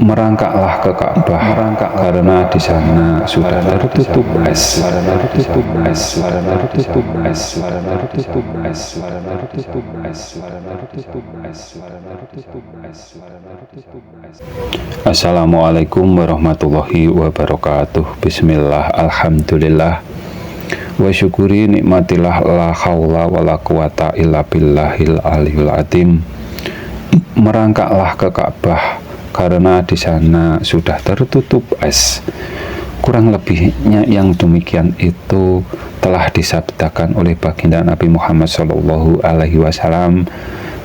Merangkaklah ke Ka'bah, karena di sana sudah tertutup es. Assalamualaikum warahmatullahi wabarakatuh. Bismillah, alhamdulillah, wa syukuri nikmatillah, la haula wa la quwata illa billahil aliyul azim. Merangkaklah ke Ka'bah, karena di sana sudah tertutup es. Kurang lebihnya yang demikian itu telah disabdakan oleh baginda Nabi Muhammad SAW,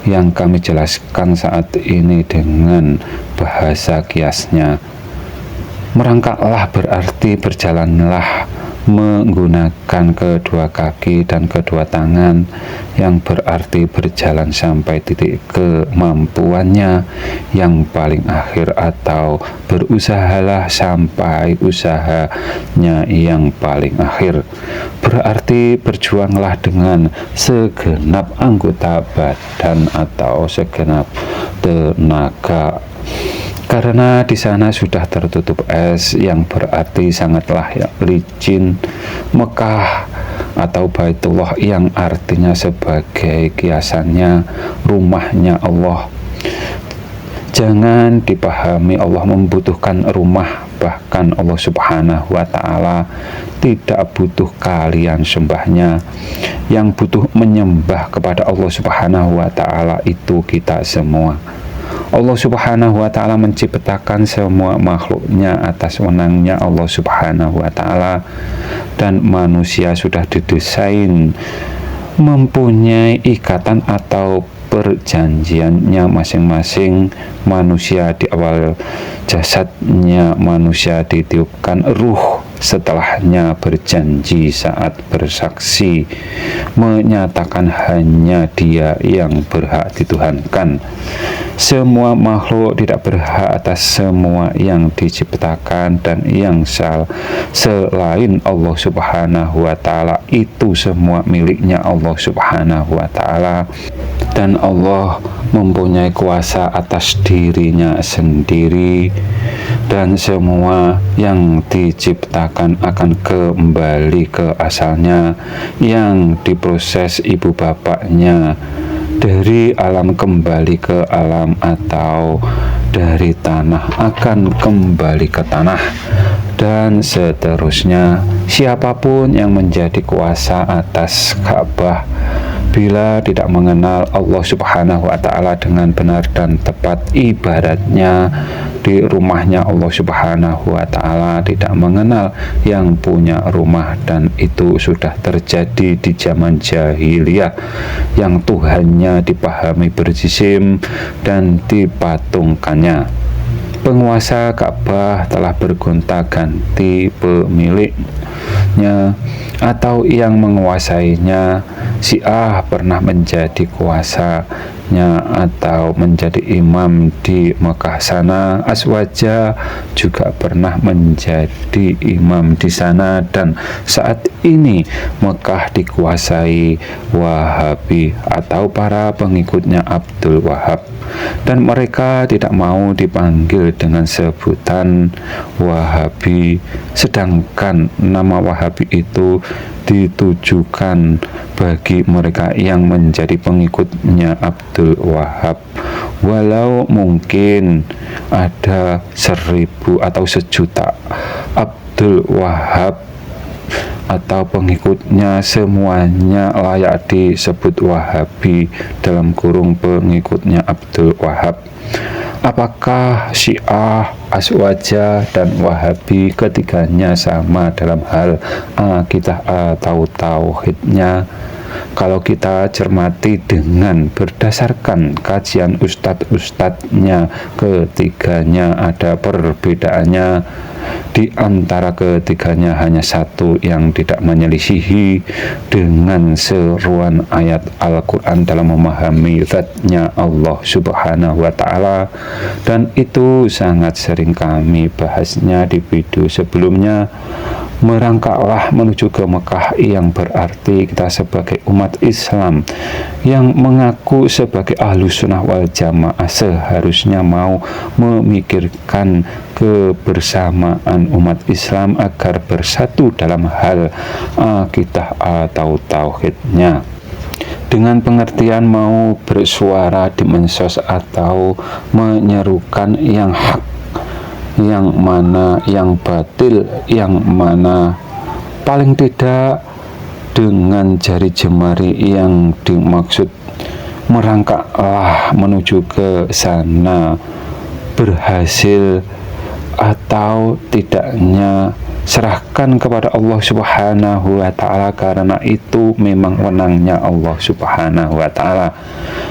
yang kami jelaskan saat ini dengan bahasa kiasnya. Merangkaklah berarti berjalanlah menggunakan kedua kaki dan kedua tangan, yang berarti berjalan sampai titik kemampuannya yang paling akhir, atau berusahalah sampai usahanya yang paling akhir. Berarti berjuanglah dengan segenap anggota badan atau segenap tenaga, karena di sana sudah tertutup es, yang berarti sangatlah licin. Mekah atau Baitullah, yang artinya sebagai kiasannya rumahnya Allah. Jangan dipahami Allah membutuhkan rumah, bahkan Allah Subhanahu wa Ta'ala tidak butuh kalian sembahnya. Yang butuh menyembah kepada Allah Subhanahu wa Ta'ala itu kita semua. Allah Subhanahu wa Ta'ala menciptakan semua makhluknya atas wenangnya Allah Subhanahu wa Ta'ala, dan manusia sudah didesain mempunyai ikatan atau perjanjiannya masing-masing. Manusia di awal jasadnya manusia ditiupkan ruh, setelahnya berjanji saat bersaksi menyatakan hanya Dia yang berhak dituhankan. Semua makhluk tidak berhak atas semua yang diciptakan, dan yang selain Allah Subhanahu wa Ta'ala itu semua miliknya Allah Subhanahu wa Ta'ala, dan Allah mempunyai kuasa atas dirinya sendiri, dan semua yang diciptakan akan kembali ke asalnya yang diproses ibu bapaknya, dari alam kembali ke alam, atau dari tanah akan kembali ke tanah, dan seterusnya. Siapapun yang menjadi kuasa atas Ka'bah, bila tidak mengenal Allah Subhanahu wa Ta'ala dengan benar dan tepat, ibaratnya di rumahnya Allah Subhanahu wa Ta'ala tidak mengenal yang punya rumah, dan itu sudah terjadi di zaman jahiliyah, yang Tuhannya dipahami berjisim dan dipatungkannya. Penguasa Ka'bah telah bergonta-ganti pemiliknya atau yang menguasainya. Syiah pernah menjadi kuasanya atau menjadi imam di Mekah sana. Aswaja juga pernah menjadi imam di sana, dan saat ini Mekah dikuasai Wahabi atau para pengikutnya Abdul Wahab, dan mereka tidak mau dipanggil dengan sebutan Wahabi, sedangkan nama Wahabi itu ditujukan bagi mereka yang menjadi pengikutnya Abdul Wahab. Walau mungkin ada 1000 atau 1.000.000 Abdul Wahab atau pengikutnya, semuanya layak disebut Wahabi dalam kurung pengikutnya Abdul Wahab. Apakah Syiah, Aswaja, dan Wahabi ketiganya sama dalam hal akidah atau tauhidnya? Kalau kita cermati dengan berdasarkan kajian ustadz-ustadznya, ketiganya ada perbedaannya. Di antara ketiganya hanya satu yang tidak menyelisihi dengan seruan ayat Al-Quran dalam memahami zatnya Allah Subhanahu wa Ta'ala, dan itu sangat sering kami bahasnya di video sebelumnya. Merangkaklah menuju ke Mekah, yang berarti kita sebagai umat Islam yang mengaku sebagai Ahlus Sunnah wal Jamaah seharusnya mau memikirkan kebersamaan umat Islam agar bersatu dalam hal akidah atau tauhidnya, dengan pengertian mau bersuara di mensos atau menyerukan yang hak, yang mana yang batil, yang mana, paling tidak dengan jari jemari yang dimaksud. Merangkaklah menuju ke sana, berhasil atau tidaknya serahkan kepada Allah Subhanahu wa Ta'ala, karena itu memang wenangnya Allah Subhanahu wa Ta'ala.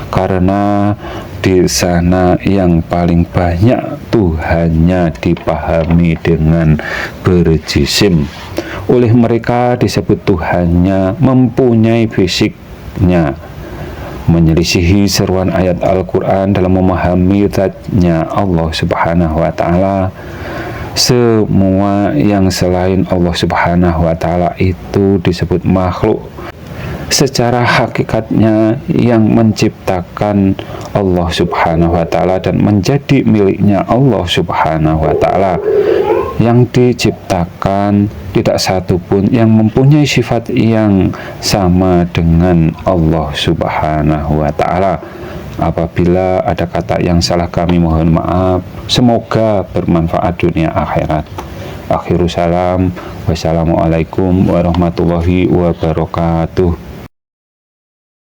Karena di sana yang paling banyak Tuhannya dipahami dengan berjisim. Oleh mereka disebut Tuhannya mempunyai fisiknya, menyelisihi seruan ayat Al-Quran dalam memahami zatnya Allah Subhanahu wa Ta'ala. Semua yang selain Allah Subhanahu wa Ta'ala itu disebut makhluk. Secara hakikatnya yang menciptakan Allah Subhanahu wa Ta'ala dan menjadi miliknya Allah Subhanahu wa Ta'ala. Yang diciptakan tidak satu pun yang mempunyai sifat yang sama dengan Allah Subhanahu wa Ta'ala. Apabila ada kata yang salah, kami mohon maaf. Semoga bermanfaat dunia akhirat. Akhirus salam. Wassalamualaikum warahmatullahi wabarakatuh.